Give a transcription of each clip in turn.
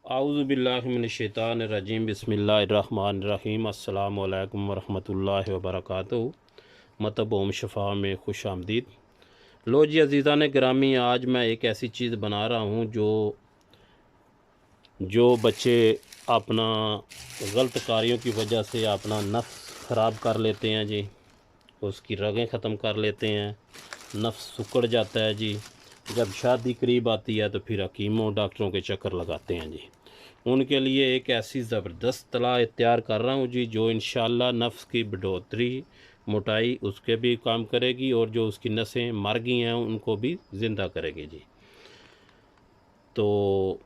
आऊज़ुबिल्लाहिमिनश्शैतानिर्रजीम बिस्मिल्लाहिर्रहमानिर्रहीम अस्सलामु अलैकुम वरहमतुल्लाहि वबरकातुहू। मतब ओम शफ़ा में खुश आमदीद। लो जी अज़ीज़ान गिरामी, आज मैं एक ऐसी चीज़ बना रहा हूँ जो बच्चे अपना गलत कार्यों की वजह से अपना नफ्स ख़राब कर लेते हैं जी, उसकी रगें ख़त्म कर लेते हैं, नफ्स सुकड़ जाता है जी। जब शादी करीब आती है तो फिर हकीमों डॉक्टरों के चक्कर लगाते हैं जी। उनके लिए एक ऐसी ज़बरदस्त तला तैयार कर रहा हूँ जी, जो इंशाअल्लाह नफ्स की बढ़ोतरी, मोटाई उसके भी काम करेगी और जो उसकी नसें मर गई हैं उनको भी ज़िंदा करेगी जी। तो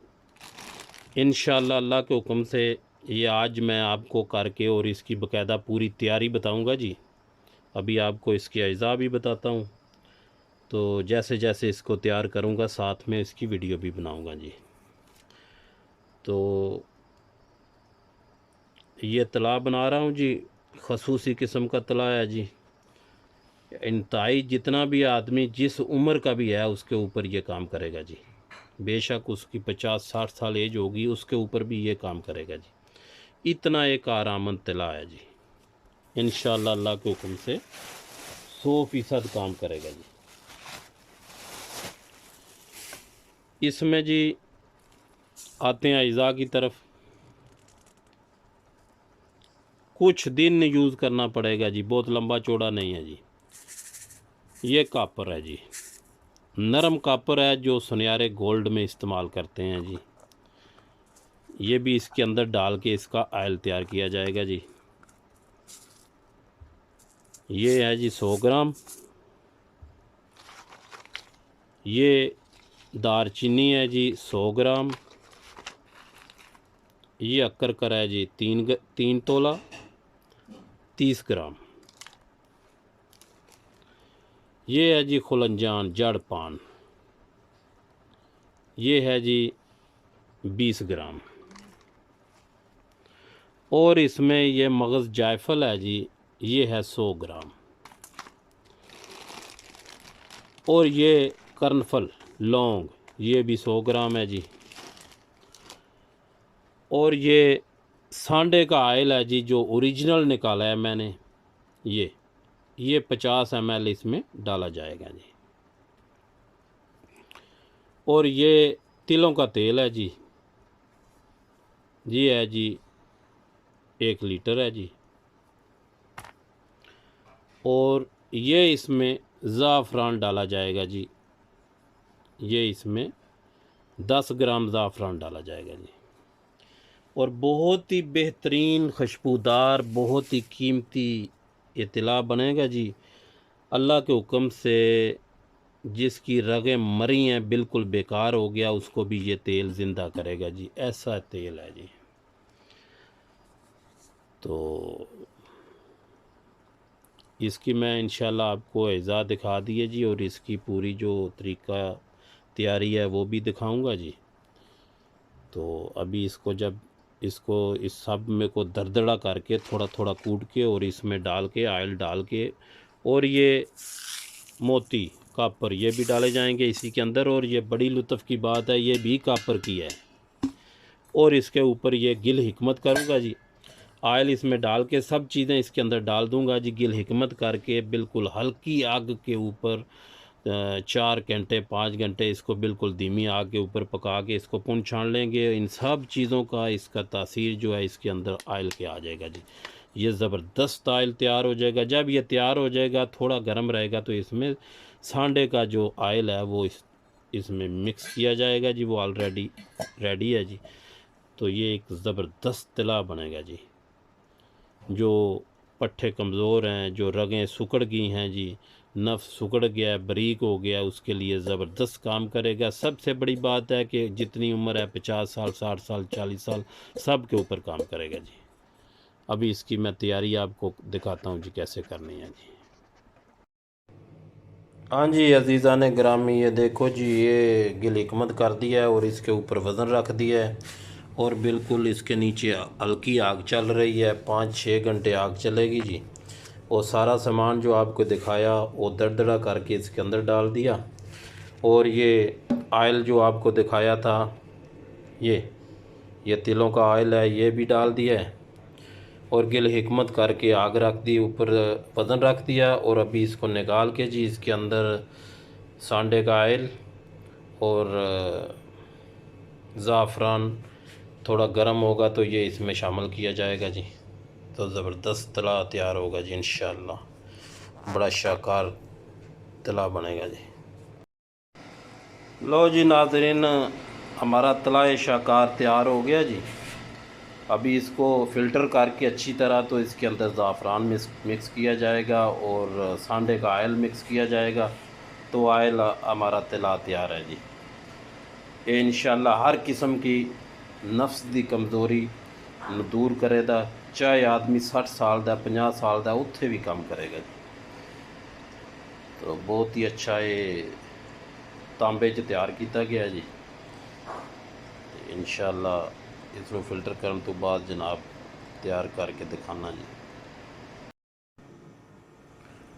इंशाअल्लाह अल्लाह के हुक्म से ये आज मैं आपको करके और इसकी बाकायदा पूरी तैयारी बताऊँगा जी। अभी आपको इसके अज़ा भी बताता हूँ, तो जैसे जैसे इसको तैयार करूँगा साथ में इसकी वीडियो भी बनाऊँगा जी। तो ये तला बना रहा हूँ जी, खसूसी किस्म का तला है जी। इंतहाई जितना भी आदमी जिस उम्र का भी है उसके ऊपर ये काम करेगा जी। बेशक उसकी 50-60 साल एज होगी, उसके ऊपर भी ये काम करेगा जी। इतना एक आरामंद तला है जी। इंशाअल्लाह अल्लाह के हुक्म से 100% काम करेगा जी। इसमें जी आते हैं अज़ा की तरफ। कुछ दिन यूज़ करना पड़ेगा जी, बहुत लंबा चौड़ा नहीं है जी। ये कापर है जी, नरम कापर है जो सुनहरे गोल्ड में इस्तेमाल करते हैं जी। ये भी इसके अंदर डाल के इसका ऑयल तैयार किया जाएगा जी। ये है जी 100 ग्राम। ये दारचीनी है जी 100 ग्राम। ये अक्कर है जी 3 तोला 30 ग्राम। ये है जी खुलंजान जड़ पान, ये है जी 20 ग्राम। और इसमें ये मगज़ जायफल है जी, ये है 100 ग्राम। और ये कर्नफल लौंग, ये भी 100 ग्राम है जी। और ये सांडे का आयल है जी, जो ओरिजिनल निकाला है मैंने, ये 50 ml इसमें डाला जाएगा जी। और ये तिलों का तेल है जी, ये है जी 1 लीटर है जी। और ये इसमें ज़ाफ़रान डाला जाएगा जी, ये इसमें 10 ग्राम ज़ाफ़रान डाला जाएगा जी। और बहुत ही बेहतरीन खुशबूदार, बहुत ही कीमती ये तिला बनेगा जी। अल्लाह के हुक्म से जिसकी रगें मरी हैं, बिल्कुल बेकार हो गया, उसको भी ये तेल ज़िंदा करेगा जी। ऐसा तेल है जी। तो इसकी मैं इंशाल्लाह आपको अज़ा दिखा दिए जी, और इसकी पूरी जो तरीका तैयारी है वो भी दिखाऊंगा जी। तो अभी इसको जब इसको इस सब में को दरदड़ा करके थोड़ा थोड़ा कूट के और इसमें डाल के ऑयल डाल के, और ये मोती कापर ये भी डाले जाएंगे इसी के अंदर। और ये बड़ी लुत्फ़ की बात है, ये भी कापर की है। और इसके ऊपर ये गिल हिकमत करूँगा जी। ऑयल इसमें डाल के सब चीज़ें इसके अंदर डाल दूंगा जी, गिल हिकमत करके बिल्कुल हल्की आग के ऊपर 4 घंटे 5 घंटे इसको बिल्कुल धीमी आग के ऊपर पका के इसको पुन छान लेंगे। इन सब चीज़ों का इसका तासीर जो है इसके अंदर ऑयल के आ जाएगा जी। ये ज़बरदस्त ऑयल तैयार हो जाएगा। जब ये तैयार हो जाएगा, थोड़ा गर्म रहेगा, तो इसमें सांडे का जो ऑयल है वो इसमें मिक्स किया जाएगा जी। वो ऑलरेडी रेडी है जी। तो ये एक ज़बरदस्त तला बनेगा जी। जो पट्ठे कमज़ोर हैं, जो रगें सुकड़ गई हैं जी, नफ्स सुकड़ गया है, बारीक हो गया, उसके लिए ज़बरदस्त काम करेगा। सबसे बड़ी बात है कि जितनी उम्र है 50 साल 60 साल 40 साल सब के ऊपर काम करेगा जी। अभी इसकी मैं तैयारी आपको दिखाता हूँ जी कैसे करनी है जी। हाँ जी अज़ीज़ान ग्रामी, ये देखो जी, ये गिल हिकमत कर दिया है और इसके ऊपर वज़न रख दिया है। और बिल्कुल इसके नीचे हल्की आग चल रही है, 5-6 घंटे आग चलेगी जी। और सारा सामान जो आपको दिखाया वो दरदरा करके इसके अंदर डाल दिया। और ये आयल जो आपको दिखाया था, ये तिलों का ऑयल है, ये भी डाल दिया है और गिल हिकमत करके आग रख दी, ऊपर वज़न रख दिया। और अभी इसको निकाल के जी इसके अंदर सांडे का ऑयल और ज़ाफ़रान थोड़ा गर्म होगा तो ये इसमें शामिल किया जाएगा जी। तो ज़बरदस्त तला तैयार होगा जी इंशाअल्लाह, बड़ा शानदार तला बनेगा जी। लो जी नाज़रीन, हमारा तला शाकार तैयार हो गया जी। अभी इसको फ़िल्टर करके अच्छी तरह तो इसके अंदर ज़ाफ़रान मिक्स किया जाएगा और सांडे का ऑयल मिक्स किया जाएगा, तो ऑयल हमारा तला तैयार है जी। ये इंशाअल्लाह हर किस्म की नफ्स दी कमज़ोरी दूर करेगा, चाहे आदमी 60 साल दा 50 साल दा उत्थे भी कम करेगा जी। तो बहुत ही अच्छा ये तांबे च तैयार किया गया जी। इंशाअल्लाह इसको फिल्टर करने तो बाद जनाब तैयार करके दिखाना जी।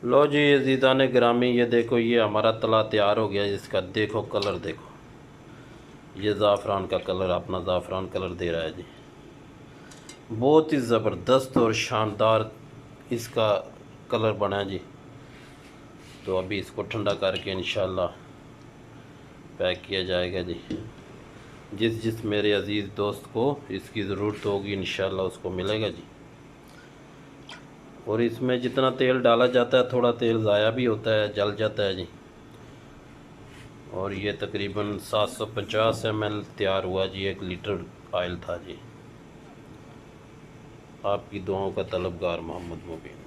लो जी अज़ीज़ान गिरामी, ये देखो ये हमारा तला तैयार हो गया। इसका देखो कलर देखो, ये ज़ाफ़रान का कलर, अपना ज़ाफ़रान कलर दे रहा है जी। बहुत ही ज़बरदस्त और शानदार इसका कलर बना है जी। तो अभी इसको ठंडा करके इंशाअल्लाह पैक किया जाएगा जी। जिस मेरे अज़ीज़ दोस्त को इसकी ज़रूरत होगी इंशाअल्लाह उसको मिलेगा जी। और इसमें जितना तेल डाला जाता है थोड़ा तेल ज़ाया भी होता है, जल जाता है जी। और ये तकरीबन 750 ml तैयार हुआ जी, 1 लीटर ऑयल था जी। आपकी दुआओं का तलबगार मोहम्मद मुबीन।